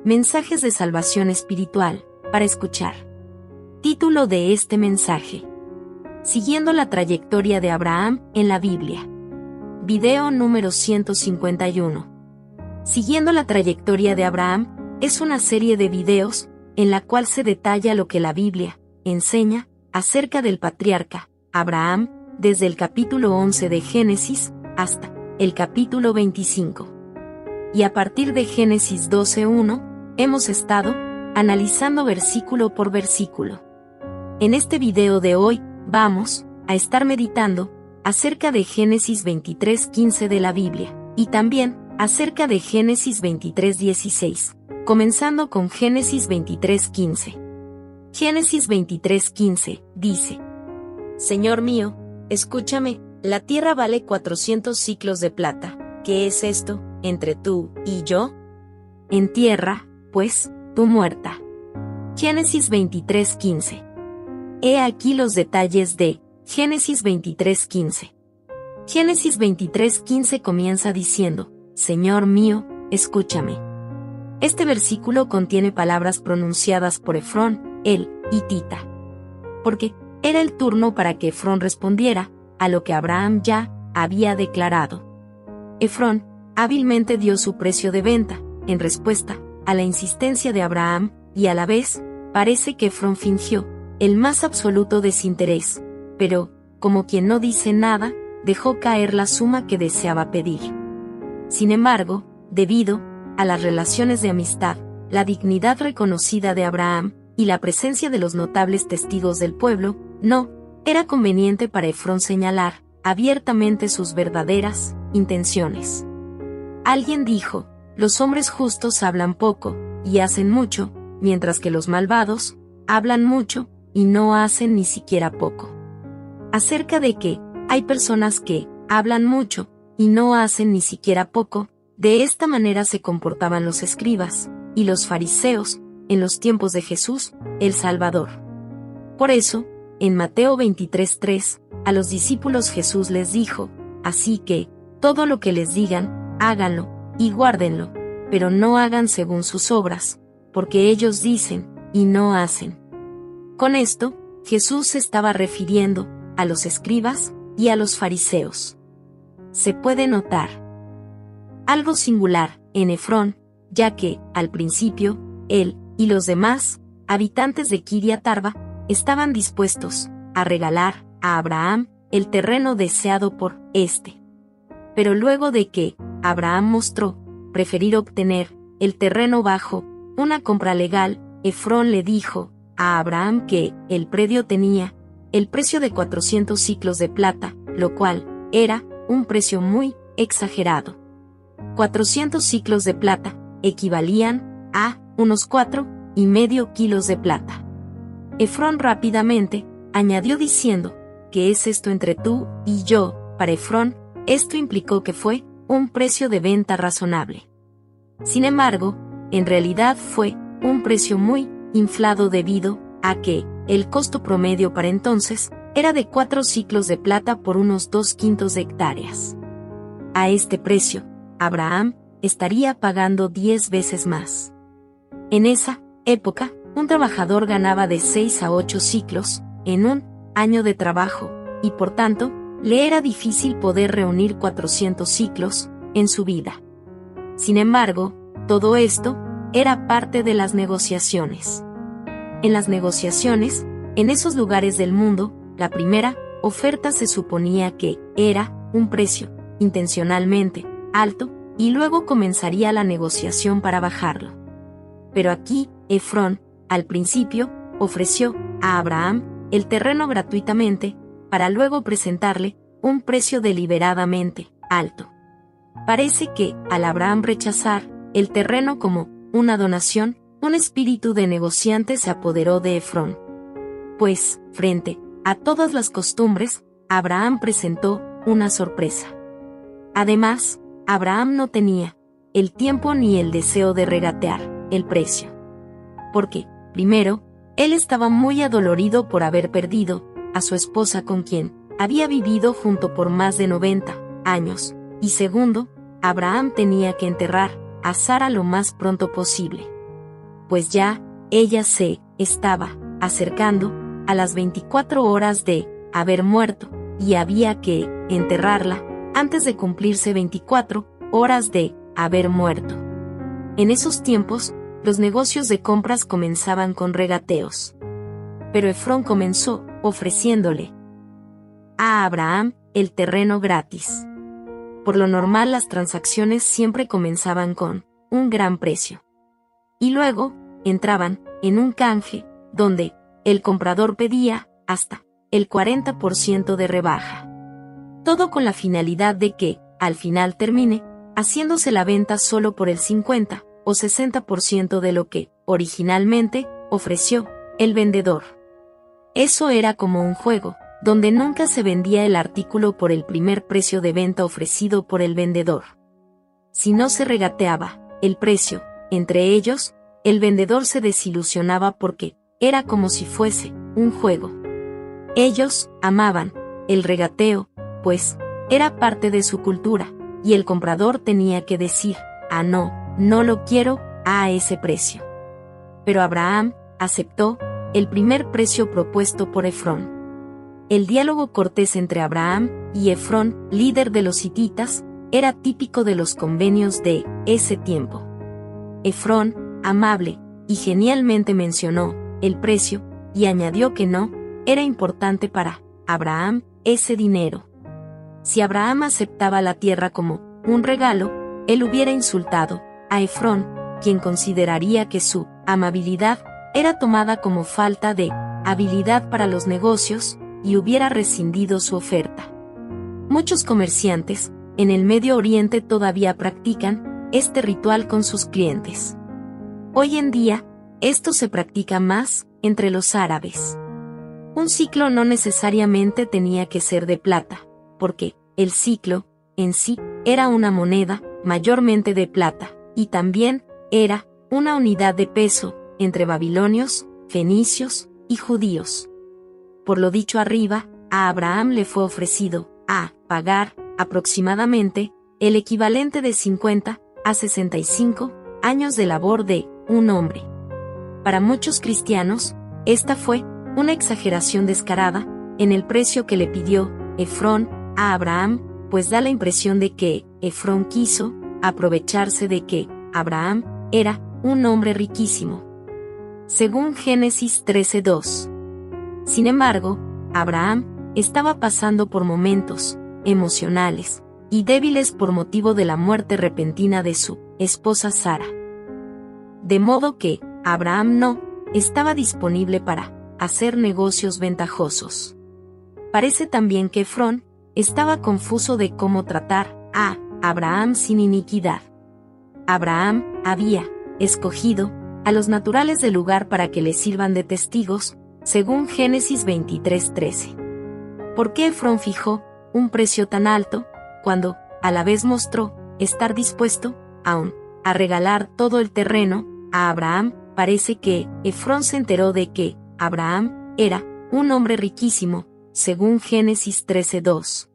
Mensajes de salvación espiritual, para escuchar. Título de este mensaje: Siguiendo la trayectoria de Abraham en la Biblia. Video número 151. Siguiendo la trayectoria de Abraham es una serie de videos en la cual se detalla lo que la Biblia enseña acerca del patriarca Abraham, desde el capítulo 11 de Génesis hasta el capítulo 25. Y a partir de Génesis 12:1, hemos estado analizando versículo por versículo. En este video de hoy, vamos a estar meditando acerca de Génesis 23:15 de la Biblia, y también acerca de Génesis 23:16, comenzando con Génesis 23:15. Génesis 23:15 dice: Señor mío, escúchame, la tierra vale 400 siclos de plata. ¿Qué es esto entre tú y yo? En tierra, pues, tú muerta. Génesis 23:15. He aquí los detalles de Génesis 23:15. Génesis 23:15 comienza diciendo: Señor mío, escúchame. Este versículo contiene palabras pronunciadas por Efrón, el hitita, porque era el turno para que Efrón respondiera a lo que Abraham ya había declarado. Efrón hábilmente dio su precio de venta, en respuesta a la insistencia de Abraham, y a la vez, parece que Efrón fingió el más absoluto desinterés, pero, como quien no dice nada, dejó caer la suma que deseaba pedir. Sin embargo, debido a las relaciones de amistad, la dignidad reconocida de Abraham, y la presencia de los notables testigos del pueblo, no era conveniente para Efrón señalar abiertamente sus verdaderas intenciones. Alguien dijo: los hombres justos hablan poco y hacen mucho, mientras que los malvados hablan mucho y no hacen ni siquiera poco. Acerca de que hay personas que hablan mucho y no hacen ni siquiera poco, de esta manera se comportaban los escribas y los fariseos en los tiempos de Jesús, el Salvador. Por eso, en Mateo 23:3, a los discípulos Jesús les dijo: así que, todo lo que les digan, háganlo, y guárdenlo, pero no hagan según sus obras, porque ellos dicen, y no hacen. Con esto, Jesús se estaba refiriendo a los escribas y a los fariseos. Se puede notar algo singular en Efrón, ya que, al principio, él y los demás habitantes de Kiriat Arba estaban dispuestos a regalar a Abraham el terreno deseado por éste. Pero luego de que Abraham mostró preferir obtener el terreno bajo una compra legal, Efrón le dijo a Abraham que el predio tenía el precio de 400 siclos de plata, lo cual era un precio muy exagerado. 400 siclos de plata equivalían a unos 4,5 kilos de plata. Efrón rápidamente añadió diciendo: ¿qué es esto entre tú y yo? Para Efrón, esto implicó que fue un precio de venta razonable. Sin embargo, en realidad fue un precio muy inflado debido a que el costo promedio para entonces era de 4 siclos de plata por unos 2/5 de hectáreas. A este precio, Abraham estaría pagando 10 veces más. En esa época, un trabajador ganaba de 6 a 8 siclos en un año de trabajo, y por tanto, le era difícil poder reunir 400 siclos en su vida. Sin embargo, todo esto era parte de las negociaciones. En las negociaciones, en esos lugares del mundo, la primera oferta se suponía que era un precio intencionalmente alto, y luego comenzaría la negociación para bajarlo. Pero aquí, Efrón, al principio, ofreció a Abraham el terreno gratuitamente, para luego presentarle un precio deliberadamente alto. Parece que, al Abraham rechazar el terreno como una donación, un espíritu de negociante se apoderó de Efrón. Pues, frente a todas las costumbres, Abraham presentó una sorpresa. Además, Abraham no tenía el tiempo ni el deseo de regatear el precio. Porque, primero, él estaba muy adolorido por haber perdido a su esposa con quien había vivido junto por más de 90 años, y segundo, Abraham tenía que enterrar a Sara lo más pronto posible. pues ya ella se estaba acercando a las 24 horas de haber muerto, y había que enterrarla antes de cumplirse 24 horas de haber muerto. En esos tiempos, los negocios de compras comenzaban con regateos. Pero Efrón comenzó ofreciéndole a Abraham el terreno gratis. Por lo normal, las transacciones siempre comenzaban con un gran precio. Y luego entraban en un canje donde el comprador pedía hasta el 40% de rebaja. Todo con la finalidad de que, al final, termine haciéndose la venta solo por el 50 o 60% de lo que originalmente ofreció el vendedor. Eso era como un juego, donde nunca se vendía el artículo por el primer precio de venta ofrecido por el vendedor. Si no se regateaba el precio entre ellos, el vendedor se desilusionaba porque era como si fuese un juego. Ellos amaban el regateo, pues era parte de su cultura, y el comprador tenía que decir, no lo quiero a ese precio. Pero Abraham aceptó el primer precio propuesto por Efrón. El diálogo cortés entre Abraham y Efrón, líder de los hititas, era típico de los convenios de ese tiempo. Efrón, amable y genialmente mencionó el precio, y añadió que no era importante para Abraham ese dinero. Si Abraham aceptaba la tierra como un regalo, él hubiera insultado a Efrón, quien consideraría que su amabilidad era tomada como falta de habilidad para los negocios, y hubiera rescindido su oferta. Muchos comerciantes en el Medio Oriente todavía practican este ritual con sus clientes. Hoy en día, esto se practica más entre los árabes. Un ciclo no necesariamente tenía que ser de plata, porque el ciclo, en sí, era una moneda, mayormente de plata, y también era una unidad de peso entre babilonios, fenicios y judíos. Por lo dicho arriba, a Abraham le fue ofrecido a pagar aproximadamente el equivalente de 50 a 65 años de labor de un hombre. Para muchos cristianos, esta fue una exageración descarada en el precio que le pidió Efrón a Abraham, pues da la impresión de que Efrón quiso aprovecharse de que Abraham era un hombre riquísimo. Según Génesis 13:2. Sin embargo, Abraham estaba pasando por momentos emocionales y débiles por motivo de la muerte repentina de su esposa Sara. De modo que Abraham no estaba disponible para hacer negocios ventajosos. Parece también que Efrón estaba confuso de cómo tratar a Abraham sin iniquidad. Abraham había escogido a los naturales del lugar para que le sirvan de testigos, según Génesis 23:13. ¿Por qué Efrón fijó un precio tan alto, cuando a la vez mostró estar dispuesto, aún, a regalar todo el terreno a Abraham? Parece que Efrón se enteró de que Abraham era un hombre riquísimo, según Génesis 13:2.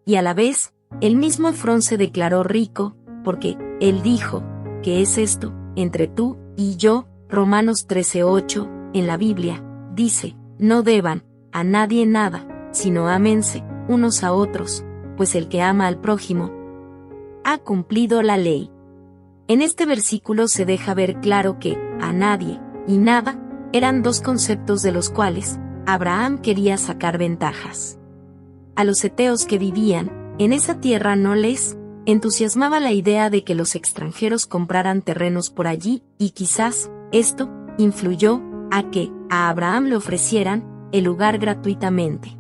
Y a la vez, el mismo Efrón se declaró rico, porque él dijo, ¿qué es esto entre tú y yo? Romanos 13:8, en la Biblia, dice, no deban a nadie nada, sino ámense unos a otros, pues el que ama al prójimo ha cumplido la ley. En este versículo se deja ver claro que a nadie y nada eran dos conceptos de los cuales Abraham quería sacar ventajas. A los heteos que vivían en esa tierra no les entusiasmaba la idea de que los extranjeros compraran terrenos por allí, y quizás esto influyó a que a Abraham le ofrecieran el lugar gratuitamente.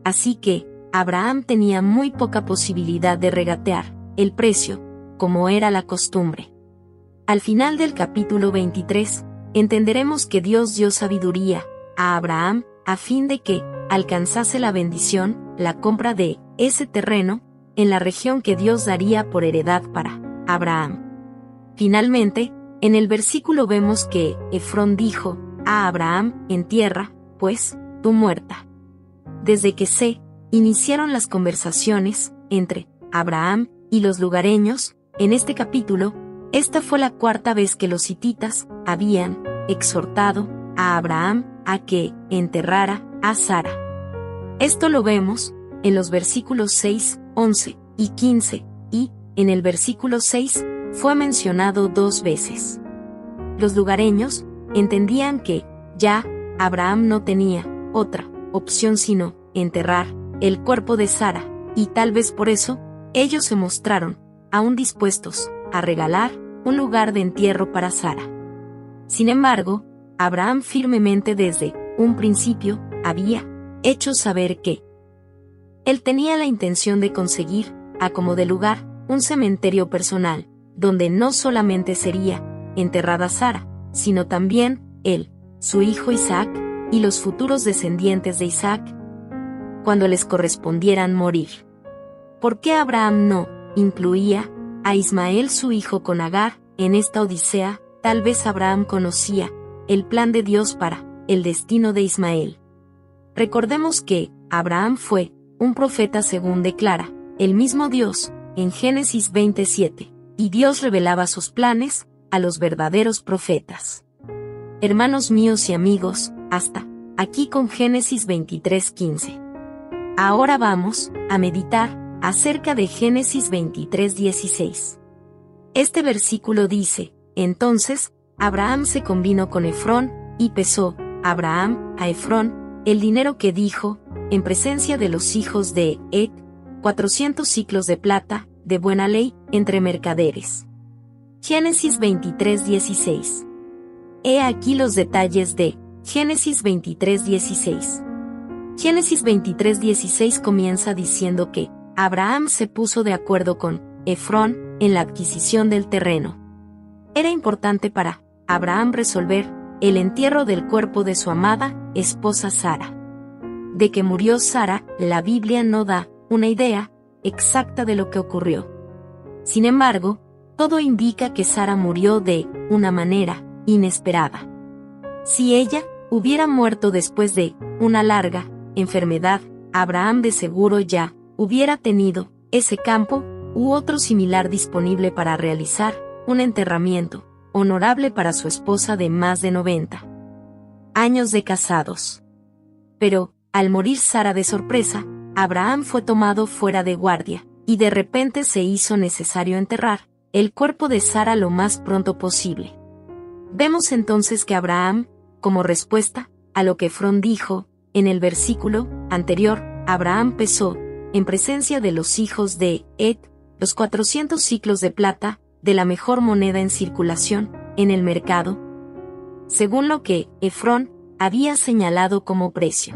Así que Abraham tenía muy poca posibilidad de regatear el precio, como era la costumbre. Al final del capítulo 23, entenderemos que Dios dio sabiduría a Abraham a fin de que alcanzase la bendición, la compra de ese terreno, en la región que Dios daría por heredad para Abraham. Finalmente, en el versículo vemos que Efrón dijo a Abraham, entierra, pues, tu muerta. Desde que se iniciaron las conversaciones entre Abraham y los lugareños, en este capítulo, Esta fue la cuarta vez que los hititas habían exhortado a Abraham a que enterrara a Sara. Esto lo vemos en los versículos 6, 11 y 15, y, en el versículo 6, fue mencionado 2 veces. Los lugareños entendían que ya Abraham no tenía otra opción sino enterrar el cuerpo de Sara, y tal vez por eso, ellos se mostraron aún dispuestos a regalar un lugar de entierro para Sara. Sin embargo, Abraham firmemente desde un principio había hecho saber que él tenía la intención de conseguir, a como de lugar, un cementerio personal, donde no solamente sería enterrada Sara, sino también él, su hijo Isaac, y los futuros descendientes de Isaac, cuando les correspondieran morir. ¿Por qué Abraham no incluía a Ismael su hijo con Agar en esta odisea? Tal vez Abraham conocía el plan de Dios para el destino de Ismael. Recordemos que Abraham fue un profeta según declara el mismo Dios en Génesis 27, y Dios revelaba sus planes a los verdaderos profetas. Hermanos míos y amigos, hasta aquí con Génesis 23:15. Ahora vamos a meditar acerca de Génesis 23:16. Este versículo dice: entonces, Abraham se convino con Efrón, y pesó Abraham a Efrón el dinero que dijo, en presencia de los hijos de Et, 400 siclos de plata, de buena ley, entre mercaderes. Génesis 23:16. He aquí los detalles de Génesis 23:16. Génesis 23:16 comienza diciendo que Abraham se puso de acuerdo con Efrón en la adquisición del terreno. Era importante para Abraham resolver el entierro del cuerpo de su amada esposa Sara. De que murió Sara, la Biblia no da una idea exacta de lo que ocurrió. Sin embargo, todo indica que Sara murió de una manera inesperada. Si ella hubiera muerto después de una larga enfermedad, Abraham de seguro ya hubiera tenido ese campo u otro similar disponible para realizar un enterramiento honorable para su esposa de más de 90 años de casados. Pero, al morir Sara de sorpresa, Abraham fue tomado fuera de guardia, y de repente se hizo necesario enterrar el cuerpo de Sara lo más pronto posible. Vemos entonces que Abraham, como respuesta a lo que Efrón dijo, en el versículo anterior, Abraham pesó, en presencia de los hijos de Et, los 400 siclos de plata, de la mejor moneda en circulación, en el mercado, según lo que Efrón había señalado como precio.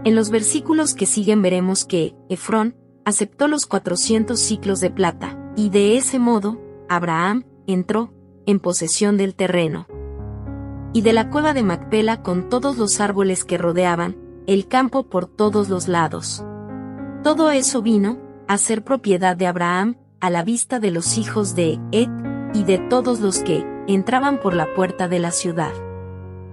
En los versículos que siguen veremos que Efrón aceptó los 400 siclos de plata, y de ese modo, Abraham entró en posesión del terreno y de la cueva de Macpela con todos los árboles que rodeaban el campo por todos los lados. Todo eso vino a ser propiedad de Abraham a la vista de los hijos de Et y de todos los que entraban por la puerta de la ciudad.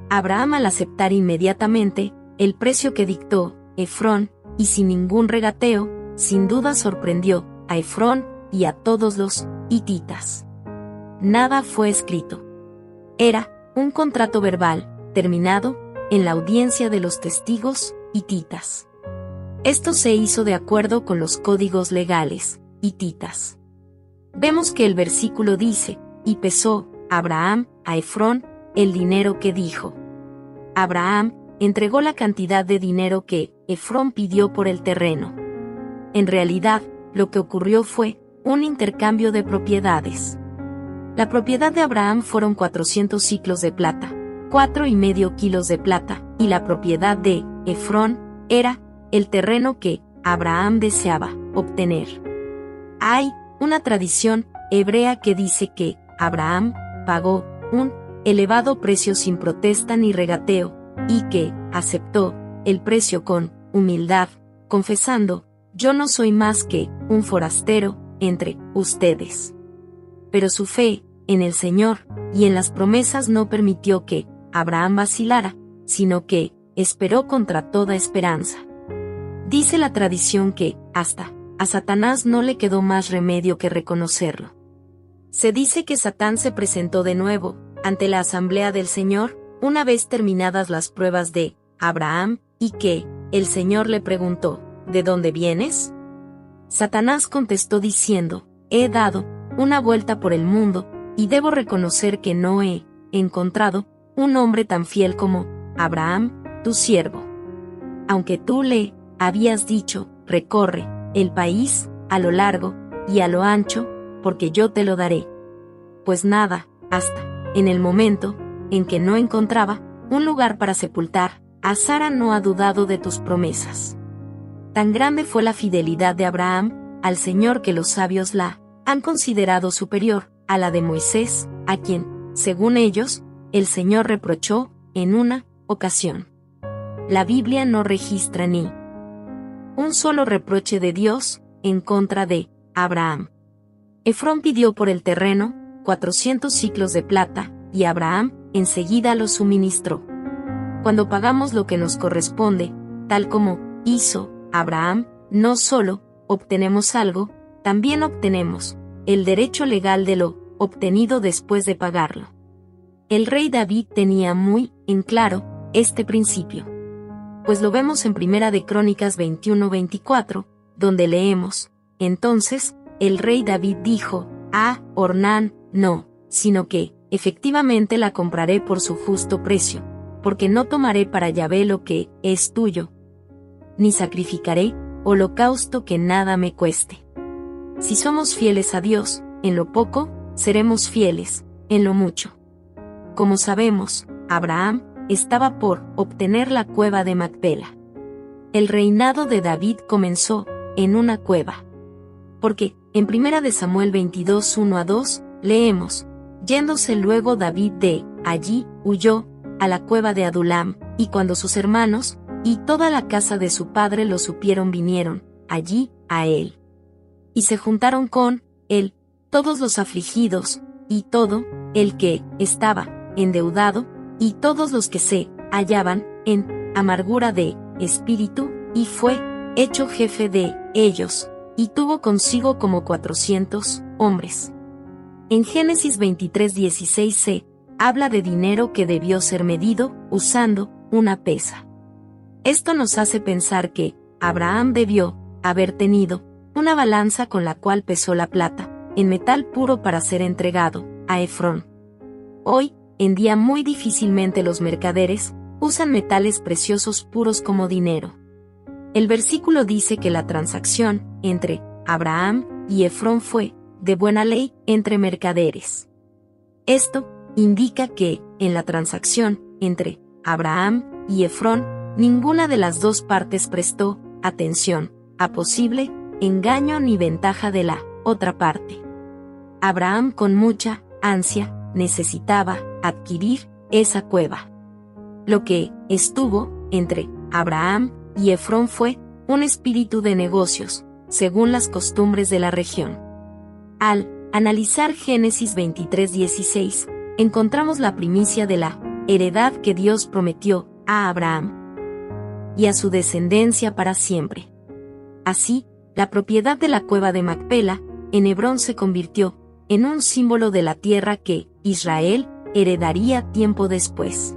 Abraham, al aceptar inmediatamente el precio que dictó Efrón, y sin ningún regateo, sin duda sorprendió a Efrón y a todos los hititas. Nada fue escrito. Era un contrato verbal, terminado en la audiencia de los testigos hititas. Esto se hizo de acuerdo con los códigos legales hititas. Vemos que el versículo dice: y pesó Abraham a Efrón el dinero que dijo. Abraham entregó la cantidad de dinero que Efrón pidió por el terreno. En realidad, lo que ocurrió fue un intercambio de propiedades. La propiedad de Abraham fueron 400 siclos de plata, 4,5 kilos de plata, y la propiedad de Efrón era el terreno que Abraham deseaba obtener. Hay una tradición hebrea que dice que Abraham pagó un elevado precio sin protesta ni regateo, y que aceptó el precio con humildad, confesando: yo no soy más que un forastero entre ustedes. Pero su fe en el Señor y en las promesas no permitió que Abraham vacilara, sino que esperó contra toda esperanza. Dice la tradición que, hasta a Satanás no le quedó más remedio que reconocerlo. Se dice que Satán se presentó de nuevo, ante la asamblea del Señor, una vez terminadas las pruebas de Abraham, y que el Señor le preguntó, ¿de dónde vienes? Satanás contestó diciendo, he dado una vuelta por el mundo, y debo reconocer que no he encontrado un hombre tan fiel como Abraham, tu siervo. Aunque tú le habías dicho, recorre el país, a lo largo y a lo ancho, porque yo te lo daré. Pues nada, hasta en el momento en que no encontraba un lugar para sepultar a Sara, no ha dudado de tus promesas. Tan grande fue la fidelidad de Abraham al Señor que los sabios la han considerado superior a la de Moisés, a quien, según ellos, el Señor reprochó en una ocasión. La Biblia no registra ni un solo reproche de Dios en contra de Abraham. Efrón pidió por el terreno 400 siclos de plata, y Abraham enseguida lo suministró. Cuando pagamos lo que nos corresponde, tal como hizo Abraham, no solo obtenemos algo, también obtenemos el derecho legal de lo obtenido después de pagarlo. El rey David tenía muy en claro este principio, pues lo vemos en Primera de Crónicas 21-24, donde leemos, entonces, el rey David dijo, a Ornán, no, sino que, efectivamente la compraré por su justo precio, porque no tomaré para Yahvé lo que es tuyo, ni sacrificaré holocausto que nada me cueste. Si somos fieles a Dios, en lo poco, seremos fieles, en lo mucho. Como sabemos, Abraham estaba por obtener la cueva de Macpela. El reinado de David comenzó en una cueva. Porque, en 1 de Samuel 22, 1-2, leemos, yéndose luego David de allí, huyó a la cueva de Adulam, y cuando sus hermanos y toda la casa de su padre lo supieron, vinieron allí a él. Y se juntaron con él todos los afligidos, y todo el que estaba endeudado, y todos los que se hallaban en amargura de espíritu, y fue hecho jefe de ellos, y tuvo consigo como 400 hombres. En Génesis 23:16 se habla de dinero que debió ser medido usando una pesa. Esto nos hace pensar que Abraham debió haber tenido una balanza con la cual pesó la plata en metal puro para ser entregado a Efrón. Hoy en día muy difícilmente los mercaderes usan metales preciosos puros como dinero. El versículo dice que la transacción entre Abraham y Efrón fue de buena ley entre mercaderes. Esto indica que, en la transacción entre Abraham y Efrón, ninguna de las dos partes prestó atención a posible engaño ni ventaja de la otra parte. Abraham con mucha ansia necesitaba adquirir esa cueva. Lo que estuvo entre Abraham y Efrón fue un espíritu de negocios, según las costumbres de la región. Al analizar Génesis 23:16, encontramos la primicia de la heredad que Dios prometió a Abraham y a su descendencia para siempre. Así, la propiedad de la cueva de Macpela en Hebrón se convirtió en un símbolo de la tierra que Israel heredaría tiempo después.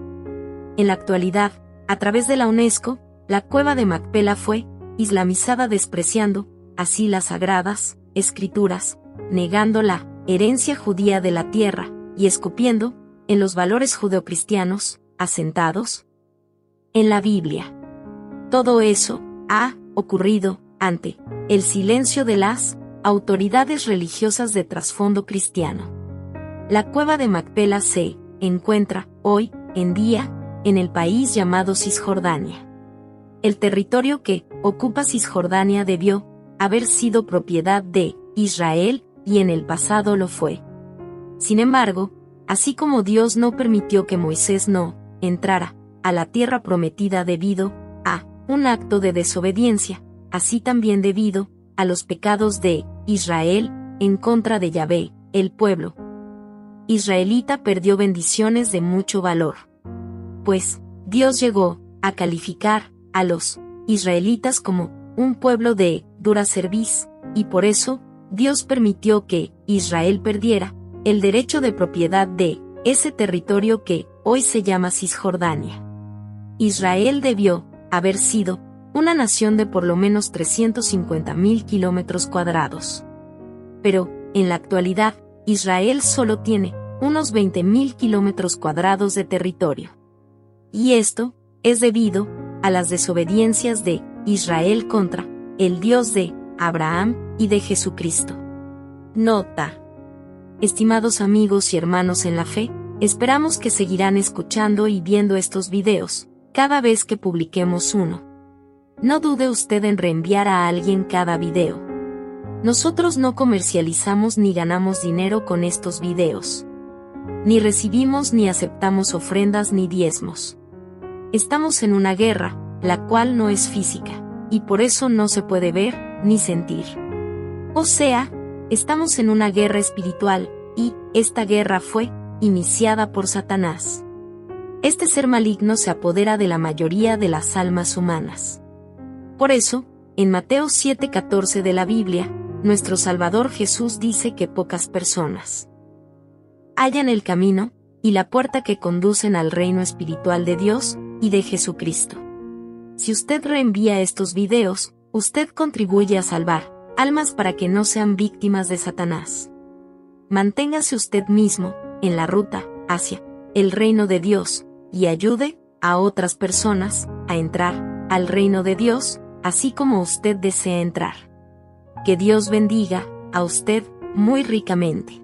En la actualidad, a través de la UNESCO, la cueva de Macpela fue islamizada, despreciando así las sagradas escrituras, negando la herencia judía de la tierra y escupiendo en los valores judeocristianos asentados en la Biblia. Todo eso ha ocurrido ante el silencio de las autoridades religiosas de trasfondo cristiano. La cueva de Macpela se encuentra hoy en día en el país llamado Cisjordania. El territorio que ocupa Cisjordania debió haber sido propiedad de Israel y en el pasado lo fue. Sin embargo, así como Dios no permitió que Moisés no entrara a la tierra prometida debido a un acto de desobediencia, así también debido a los pecados de Israel en contra de Yahvé, el pueblo israelita perdió bendiciones de mucho valor. Pues Dios llegó a calificar a los israelitas como un pueblo de dura cerviz, y por eso Dios permitió que Israel perdiera el derecho de propiedad de ese territorio que hoy se llama Cisjordania. Israel debió haber sido una nación de por lo menos 350.000 kilómetros cuadrados. Pero, en la actualidad, Israel solo tiene unos 20.000 kilómetros cuadrados de territorio. Y esto es debido a las desobediencias de Israel contra el Dios de Abraham y de Jesucristo. Nota. Estimados amigos y hermanos en la fe, esperamos que seguirán escuchando y viendo estos videos cada vez que publiquemos uno. No dude usted en reenviar a alguien cada video. Nosotros no comercializamos ni ganamos dinero con estos videos. Ni recibimos ni aceptamos ofrendas ni diezmos. Estamos en una guerra, la cual no es física, y por eso no se puede ver ni sentir. O sea, estamos en una guerra espiritual, y esta guerra fue iniciada por Satanás. Este ser maligno se apodera de la mayoría de las almas humanas. Por eso, en Mateo 7:14 de la Biblia, nuestro Salvador Jesús dice que pocas personas hallan el camino y la puerta que conducen al reino espiritual de Dios y de Jesucristo. Si usted reenvía estos videos, usted contribuye a salvar almas para que no sean víctimas de Satanás. Manténgase usted mismo en la ruta hacia el reino de Dios y ayude a otras personas a entrar al reino de Dios, así como usted desea entrar. Que Dios bendiga a usted muy ricamente.